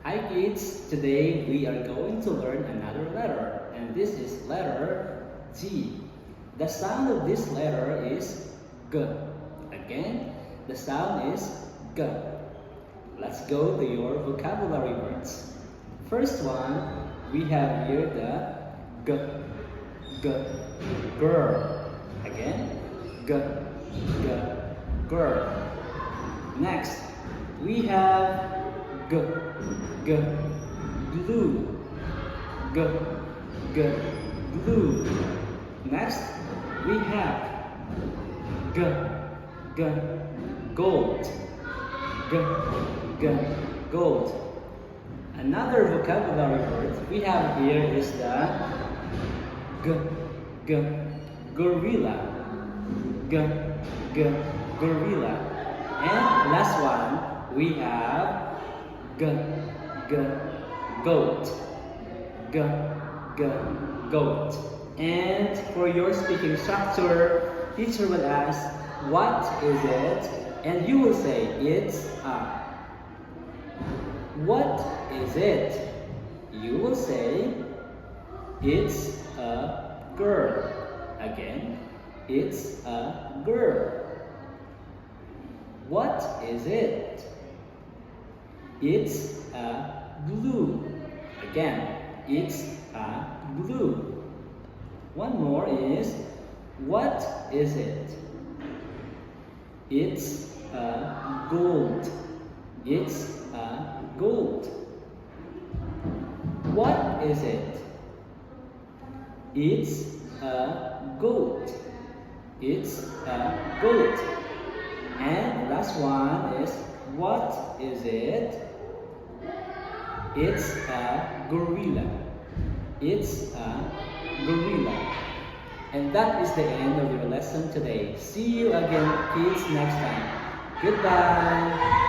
Hi kids, today we are going to learn another letter, and this is letter G. The sound of this letter is G. Again, the sound is G. Let's go to your vocabulary words. First one, we have here the G, G, girl. Again, G, G, girl. Next, we have G, G, glue, G, G, glue. Next, we have G, G, gold, G, G, gold. Another vocabulary word we have here is the G, G, gorilla, G, G, gorilla. And last one, we have G, G, goat, G, G, goat. And for your speaking structure, teacher will ask, what is it? And you will say, it's a. What is it? You will say, it's a girl. Again, it's a girl. What is it? It's a glue. Again, it's a glue. One more is, what is it? It's a gold. It's a gold. What is it? It's a goat. It's a goat. And last one is, what is it? It's a gorilla. It's a gorilla. And that is the end of your lesson today. See you again, kids, next time. Goodbye.